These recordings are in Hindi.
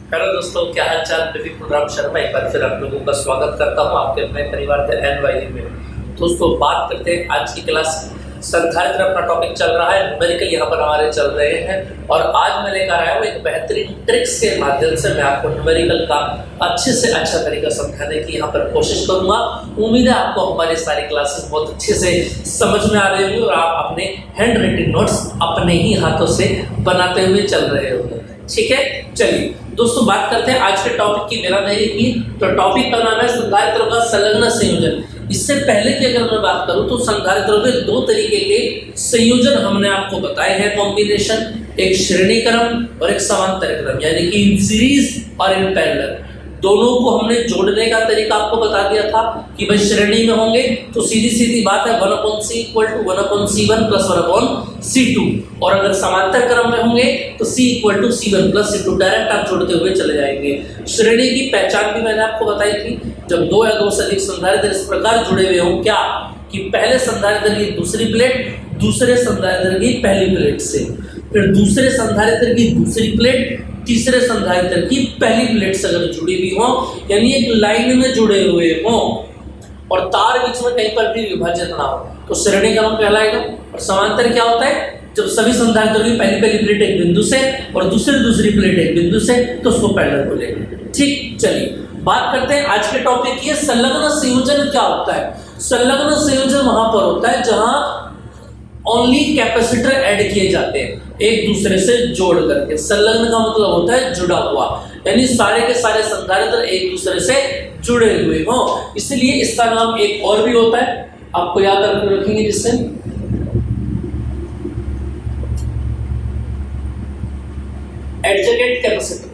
हेलो दोस्तों, क्या हाल चाल। मैं राम शर्मा एक बार फिर आप लोगों का स्वागत करता हूं आपके अपने परिवार के एनवाई में। दोस्तों, बात करते हैं आज की क्लास। संधारित्र अपना टॉपिक चल रहा है, न्यूमेरिकल यहाँ पर हमारे चल रहे हैं और आज मैं लेकर आया हूँ एक बेहतरीन ट्रिक्स के माध्यम से मैं आपको न्यूमेरिकल का अच्छे से अच्छा तरीका समझाने की यहाँ पर कोशिश करूंगा। उम्मीद है आपको हमारी सारी क्लासेस बहुत अच्छे से समझ में आ रही होंगी और आप अपने हैंड राइटिंग नोट्स अपने ही हाथों से बनाते हुए चल रहे होंगे। ठीक है, चलिए दोस्तों बात करते हैं आज के टॉपिक की, मेरा नहीं की। तो टॉपिक का नाम है संधारित्रों का संलग्न संयोजन। इससे पहले की अगर मैं बात करूं तो संधारित्रों के दो तरीके के संयोजन हमने आपको बताए हैं, कॉम्बिनेशन, एक श्रेणी क्रम और एक समांतर क्रम, यानी कि इन सीरीज और इन पैरेलल। दोनों को हमने जोड़ने का तरीका आपको बता दिया था कि भाई श्रेणी में होंगे तो सीधी सीधी बात है 1/c = 1/c1 + 1/c2, और अगर समांतर क्रम में होंगे तो c = c1 + c2, डायरेक्ट आप जोड़ते हुए चले जाएंगे। श्रेणी की पहचान भी मैंने आपको बताई थी, जब दो या दो से अधिक संधारित्र इस प्रकार जुड़े हुए हों क्या कि पहले संधारित्र की दूसरी प्लेट दूसरे संधारित्र की पहली प्लेट से, फिर दूसरे संधारित्र की दूसरी प्लेट तीसरे संधारित्र की पहली प्लेट से अगर जुड़ी हुई हो, यानी एक लाइन में जुड़े हुए हो और तार बीच में कहीं पर भी विभाजित ना हो, तो श्रेणी क्रम कहलाएगा। और समांतर क्या होता है, जब सभी संधारित्रों की पहली प्लेट एक बिंदु से और दूसरी प्लेट एक बिंदु से, तो उसको पैरेलल बोलेंगे। ठीक, चलिए बात करते हैं आज के टॉपिक की। संलग्न संयोजन क्या होता है? संलग्न संयोजन वहां पर होता है जहां ओनली कैपेसिटर ऐड किए जाते हैं एक दूसरे से जोड़ करके। संलग्न का मतलब होता है जुड़ा हुआ, यानी सारे के सारे संधारित्र एक दूसरे से जुड़े हुए हो, इसलिए इसका नाम एक और भी होता है, आपको याद रखेंगे, जिससे एडजेसेंट कैपेसिटर।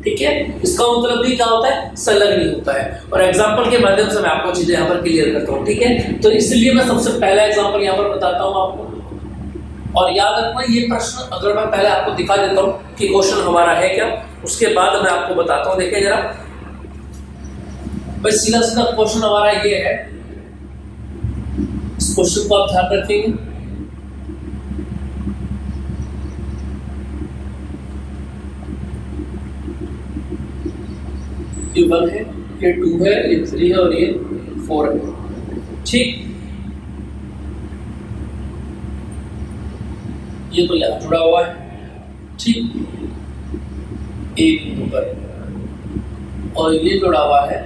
ठीक है, इसका मतलब भी क्या होता है, संलग्न होता है। और एग्जांपल के माध्यम से मैं आपको चीजें यहाँ पर क्लियर करता हूँ। ठीक है, तो इसलिए मैं सबसे पहला एग्जांपल यहाँ पर बताता हूँ आपको, और याद रखना ये प्रश्न अगर मैं पहले आपको दिखा देता हूँ कि क्वेश्चन हमारा है क्या, उसके बाद मैं आपको बताता हूँ। देखिए जरा, बस सीधा सीधा क्वेश्चन हमारा ये है, इस क्वेश्चन को आप ध्यान रखेंगे। ये 1 है, ये 2 है, ये 3 है और ये 4 है। ठीक, ये तो यहाँ जुड़ा हुआ है, ठीक, एक बिंदु पर, और ये जुड़ा हुआ है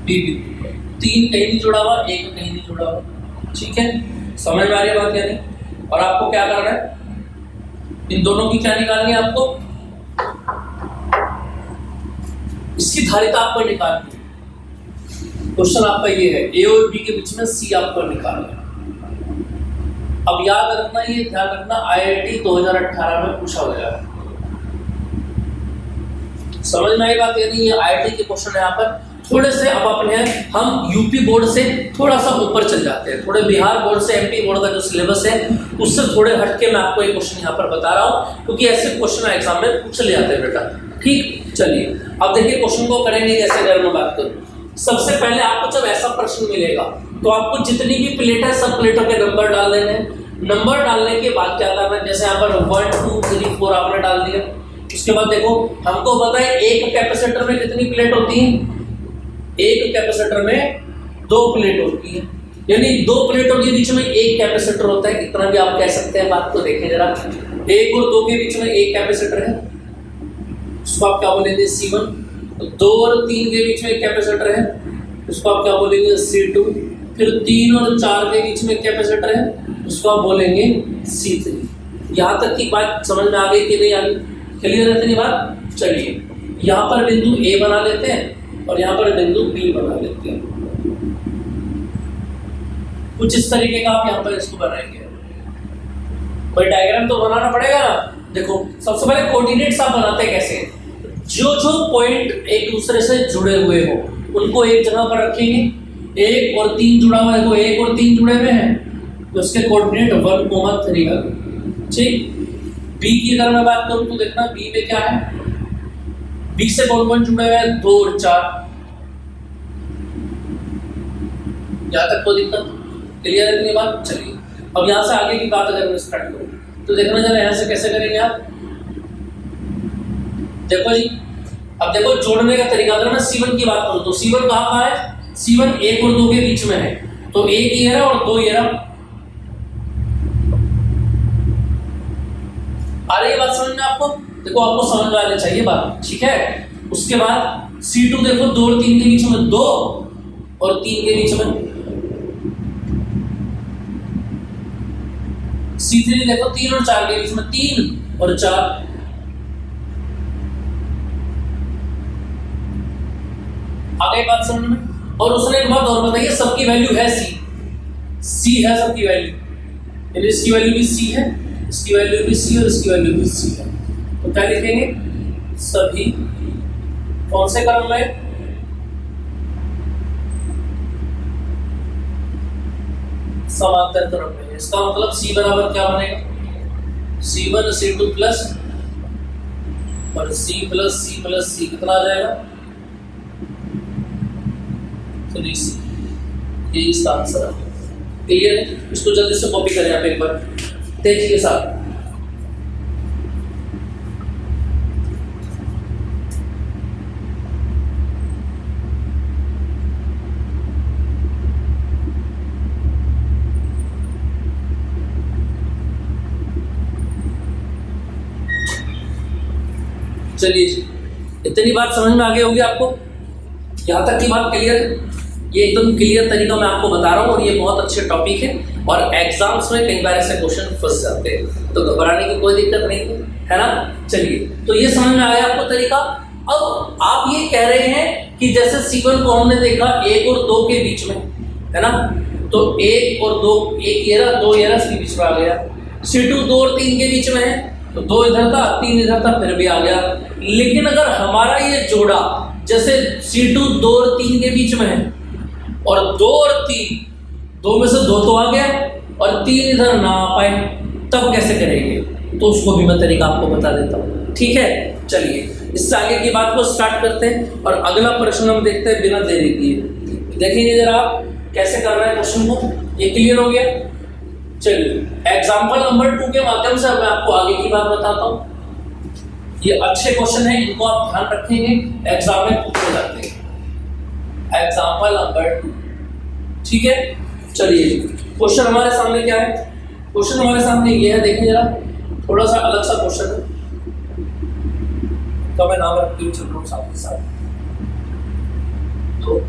बी बिंदु पर। 3 कहीं नहीं जुड़ा हुआ, 1 कहीं नहीं जुड़ा हुआ। ठीक है, समझ में आ रही बात यानी? और आपको क्या करना है, इन दोनों की क्या निकालनी है आपको, इसकी धारिता आपको निकालनी है। क्वेश्चन आपका ये है, ए और बी के बीच में सी आपको निकालना है। अब याद रखना, ये ध्यान रखना, आईआईटी 2018 में पूछा गया है। समझ में आई बात? यानी ये आईआईटी के क्वेश्चन यहाँ पर थोड़े से अब अपने हम यूपी बोर्ड से थोड़ा सा ऊपर चल जाते हैं, थोड़े बिहार बोर्ड से एमपी बोर्ड का जो सिलेबस है उससे थोड़े हटके मैं आपको एक क्वेश्चन यहाँ पर बता रहा हूँ, क्योंकि ऐसे क्वेश्चन एग्जाम में पूछ ले जाते हैं बेटा। ठीक, चलिए अब देखिए क्वेश्चन को करेंगे कैसे। अगर मैं बात करूँ, सबसे पहले आपको जब ऐसा प्रश्न मिलेगा तो आपको जितनी भी प्लेट है सब प्लेटों के नंबर डाल देने हैं। नंबर डालने के बाद क्या करना है, जैसे यहाँ पर 1 2 3 4 आपने डाल दिया। उसके बाद देखो, हमको पता है एक कैपेसिटर में कितनी प्लेट होती है, एक कैपेसिटर में 2 प्लेट होती है, यानी 2 प्लेटों के बीच में एक कैपेसिटर होता है, इतना भी आप कह सकते हैं। बात को देखें जरा, 1 और 2 के बीच में एक कैपेसिटर है, उसको आप क्या बोलेंगे, C1। 2 और 3 के बीच में एक कैपेसिटर है, उसको आप क्या बोलेंगे, C2। फिर 3 और 4 के बीच में कैपेसिटर है, उसको आप बोलेंगे C3। यहाँ तक की बात समझ में आ गई कि नहीं आ गई? क्लियर है इतनी बात? चलिए यहाँ पर बिंदु A बना लेते हैं और यहाँ पर बिंदु B बना लेते हैं। कुछ इस तरीके का आप यहाँ पर इसको बनाएंगे। कोई डायग्राम तो बनाना पड़ेगा ना। देखो, सबसे पहले कोऑर्डिनेट्स आप बनाते कैसे, जो जो पॉइंट एक दूसरे से जुड़े हुए हो उनको एक जगह पर रखेंगे। 1 और 3 जुड़ा हुआ है, 1 और 3 जुड़े हुए हैं तो उसके कोऑर्डिनेट 1, 3 आ गए। ठीक, बी की अगर मैं बात करूं तो देखना बी में क्या है, बी से कौन जुड़े हुए हैं, 2 और 4। यहाँ तक कोई दिक्कत? क्लियर है बात? चलिए अब यहाँ से आगे की बात अगर मैं स्टार्ट करूँ तो देखना जरा यहाँ से कैसे करेंगे आप। देखो जी, अब देखो जोड़ने का तरीका, अगर मैं C1 की बात करूं तो C1 कहाँ है? C1 1 और 2 के बीच में है, तो एक ही है और दो ये रहा। आ रही है बात समझ में आपको? देखो आपको समझ में आनी चाहिए बात, ठीक है। उसके बाद C2 देखो 2 और 3 के बीच में 2 और 3 के बीच में, C3 देखो 3 और 4 के बीच में 3 और 4। आगे बात समझ में? और उसने एक बात और बताई है, सबकी वैल्यू है C है सबकी वैल्यू, यानी इसकी वैल्यू भी C है, इसकी वैल्यू भी C और इसकी वैल्यू भी C है। तो क्या लिखेंगे? सभी कौन से क्रम में? समांतर क्रम में। इसका मतलब C बराबर क्या बनेगा? C1 C2 प्लस और C plus C plus C कितना आ जाएगा? 3C। ये इसका आंसर है। क्लियर है? इसको जल्दी से कॉपी करें आप एक बार तेजी के साथ। चलिए जी, इतनी बात समझ में आ गई होगी आपको? यहाँ तक की बात क्लियर है? ये एकदम क्लियर तरीका मैं आपको बता रहा हूँ और ये बहुत अच्छे टॉपिक है और एग्जाम्स में कई बार ऐसे क्वेश्चन फंस जाते हैं, तो घबराने की कोई दिक्कत नहीं है ना। चलिए, तो ये समझ में आया आपको तरीका। अब आप ये कह रहे हैं कि जैसे C1 को हमने देखा 1 और 2 के बीच में, है ना, तो 1 और 2, 1 ये रहा, 2 ये रहा, इसके बीच में आ गया। C2 2 और 3 के बीच में है, तो 2 इधर था, 3 इधर था, फिर भी आ गया। लेकिन अगर हमारा ये जोड़ा जैसे C2 2 और 3 के बीच में है और 2 और 3, 2 में से 2 तो आ गया और 3 इधर ना आ पाए, तब कैसे करेंगे? तो उसको भी मैं तरीका आपको बता देता हूँ, ठीक है। चलिए, इससे आगे की बात को स्टार्ट करते हैं और अगला प्रश्न हम देखते हैं बिना देरी किए। देखेंगे जरा आप कैसे कर रहे हैं क्वेश्चन को। ये क्लियर हो गया? चलिए, एग्जाम्पल नंबर 2 के माध्यम से मैं आपको आगे की बात बताता हूँ। ये अच्छे क्वेश्चन है, इनको आप ध्यान रखेंगे, एग्जाम में पूछे जाते हैं। एग्जाम्पल नंबर 2, ठीक है। चलिए, क्वेश्चन हमारे सामने क्या है? क्वेश्चन हमारे सामने ये है, देखिए जरा, थोड़ा सा अलग सा क्वेश्चन है, तो मैं नाम रखती हूँ, चल रहा हूँ साथ के साथ। तो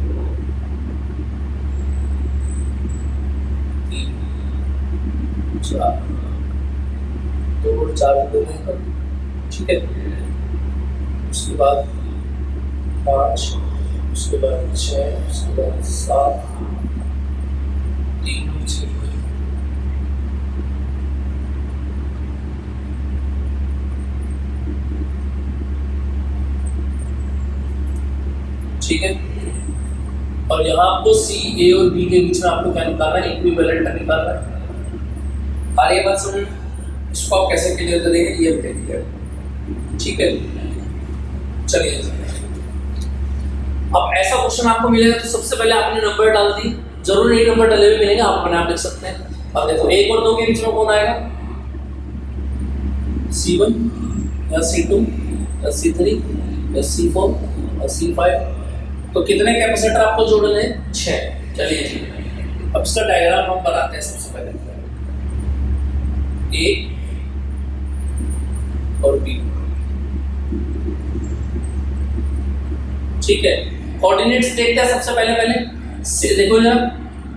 3 4 2 और 4 देंगे, ठीक है। उसके बाद 5, उसके बाद 6, उसके बाद 7, 3 और 6, ठीक है। और यहाँ आपको C, A और B के बीच में आपको क्या निकालना है? इक्विवेलेंट निकालना है। आ रही है बात समझ? इसको आप कैसे क्लियर करेंगे ये बताइए, ठीक है। चलिए, अब ऐसा क्वेश्चन आपको मिलेगा तो सबसे पहले आपने नंबर डाल दी, जरूर नहीं नंबर डाले हुए मिलेंगे, आप अपने आप लिख सकते हैं। अब देखो 1 और 2 के बीच में कौन आएगा? C1 या C2 या C3 या C4 या C5। तो कितने कैपेसिटर आपको जोड़ने हैं? 6। चलिए ठीक, अब इसका डायग्राम हम बनाते हैं। सबसे पहले A और B, ठीक है। कोऑर्डिनेट्स देखते हैं सबसे पहले देखो जरा,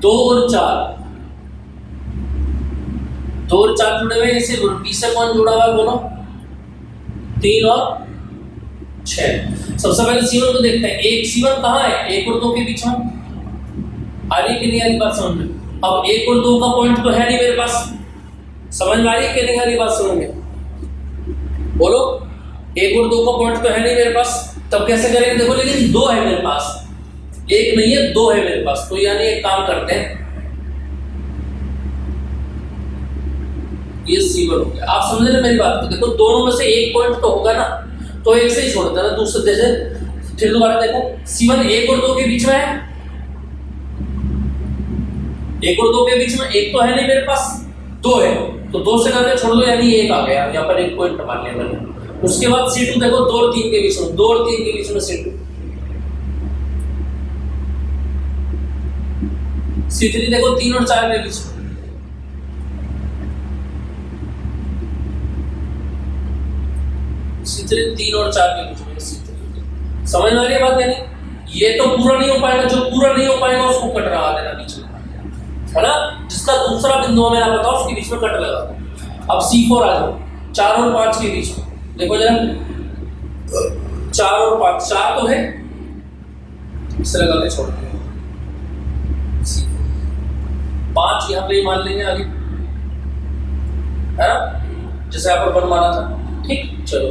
2 और 4, 2 और 4 जुड़े हुए, इसे B से कौन जुड़ा हुआ है बोलो? 3 और 6। सबसे पहले C1 को देखते हैं। एक C1 कहाँ है? 1 और 2 के बीच में। आ रही कि नहीं आ रही बात समझ में? अब 1 और 2 का पॉइंट तो है नहीं मेरे पास, समझ में आ रही है कि नहीं आ रही बात समझ में? बोलो, 1 और 2 का पॉइंट तो है नहीं मेरे पास, तब कैसे करेंगे? देखो, लेकिन 2 है मेरे पास, 1 नहीं है, 2 है मेरे पास। तो यानी एक काम करते हैं, ये C1 हो गया। आप समझ रहे मेरी बात? तो देखो, दोनों में से एक पॉइंट तो होगा ना, तो एक से ही छोड़ देना, दूसरे से। फिर दोबारा देखो, C1 1 और 2 के बीच में है, 1 और 2 के बीच में एक तो है नहीं मेरे पास, 2 है, तो 2 से करके छोड़ दो, यानी 1 आ गया। यहाँ पर एक पॉइंट मान लिया मैंने। उसके बाद C2 देखो 2 और 3 के बीच में, 2 और 3 के बीच में C2, C3 देखो 3 और 4 के बीच में, C3 3 और 4 के बीच में C3। समझ में आ रही है बात? यानी ये तो पूरा नहीं हो पाएगा, जो पूरा नहीं हो पाएगा उसको कट लगा देना बीच में, है ना। जिसका दूसरा बिंदु हमें ना पता उसके बीच में कट लगा दो। अब C4 आ जाओ, 4 और 5 के बीच में देखो जरा, 4 और 5, 4 तो है, इसे लगा के छोड़ दिया, 5 यहाँ पे ही मान लेंगे आगे, है ना, जैसे यहाँ पर 1 माना था। ठीक, चलो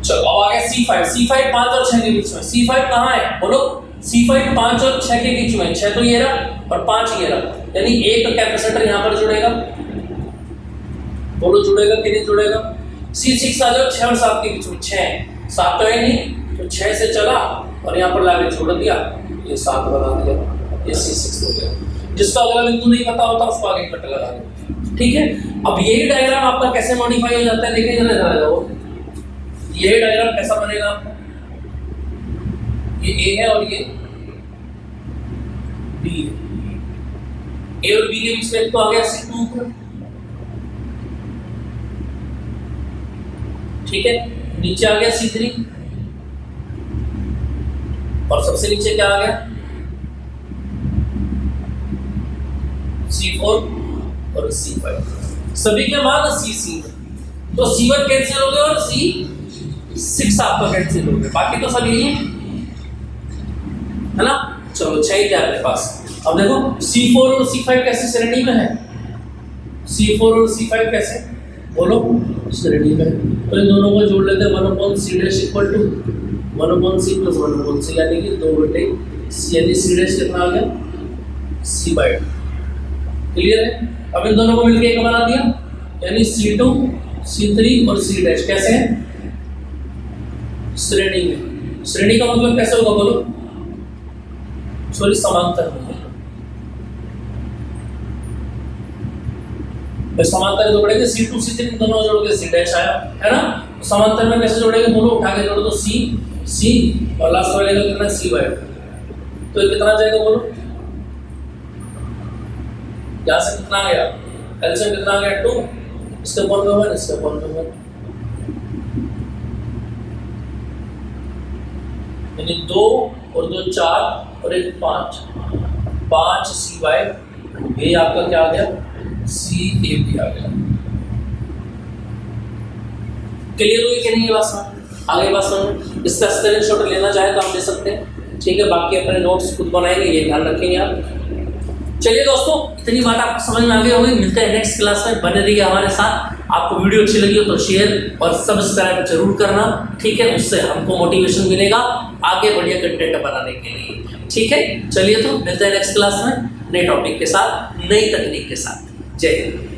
अब आ गया C5 5 और 6 के बीच में। C5 कहाँ है बोलो? C5 5 और 6 के बीच में, 6 तो ये रहा और 5 ये रहा, यानी एक कैपेसिटर यहाँ पर जुड़ेगा, बोलो जुड़ेगा कि नहीं जुड़ेगा? C6 आ जाओ, 6 और 7 के बीच में, 6 7 तो है नहीं, तो 6 से चला और यहाँ पर लाके छोड़ दिया, ये 7 बना दिया, ये C6 हो गया। जिसका अगला बिंदु नहीं पता होता उसको आगे कट लगा दो। ठीक है, अब यही डायग्राम आपका कैसे मॉडिफाई हो जाता है देखें जरा जाओ। यही डायग्राम कैसा बनेगा आपका? ये A है और ये B है, A और B के बीच में तो आ गया C2 ऊपर, ठीक है, नीचे आ गया C3 और सबसे नीचे क्या आ गया? C4 और C5। सभी के मान C तो C1 कैंसिल हो गया और C6 आपका कैंसिल हो गया, बाकी तो सब यही है ना। चलो 6 ही अपने पास। अब देखो C4 और C5 कैसे श्रेणी में है? C4 और C5 कैसे बोलो? श्रेणी में। तो इन दोनों को जोड़ लेते हैं, 1/c dash equal to 1/c plus 1/c, यानी कि 2/c, यानी c डैश कितना आ गया? C/2। क्लियर है? अब इन दोनों को मिलके एक बना दिया, यानी C2 C3 और C डैश कैसे है? श्रेणी में। श्रेणी का मतलब कैसे होगा बोलो? सॉरी, समांतर में। समांतर तो पड़ेगा, C2 C3 दोनों जोड़ के C डैश आया, है ना। समांतर में कैसे जोड़ेंगे बोलो? उठा के जोड़ दो, C और लास्ट वाले का कितना? C/2। तो ये कितना आ जाएगा बोलो? यहाँ से कितना आ गया? एलसीएम कितना आ गया? 2, इसके अपॉन में 1, इसके अपॉन में 1, यानी 2 और 2 4 और 1 5, 5 C/2। ये आपका क्या आ गया? CAB आ गया। क्लियर हुई कि नहीं ये बात? समझ आगे बात समझ। इसका स्क्रीनशॉट लेना चाहे तो आप ले सकते हैं, ठीक है। बाकी अपने नोट्स खुद बनाएंगे, ये ध्यान रखेंगे आप। चलिए दोस्तों, इतनी बात आपको समझ में आ गई होगी। मिलते हैं नेक्स्ट क्लास में, बने रहिए हमारे साथ। आपको वीडियो अच्छी लगी हो तो शेयर और सब्सक्राइब जरूर करना, ठीक है। उससे हमको मोटिवेशन मिलेगा आगे बढ़िया कंटेंट बनाने के लिए, ठीक है। चलिए तो मिलते हैं नेक्स्ट क्लास में नए टॉपिक के साथ, नई तकनीक के साथ। जय हिंद।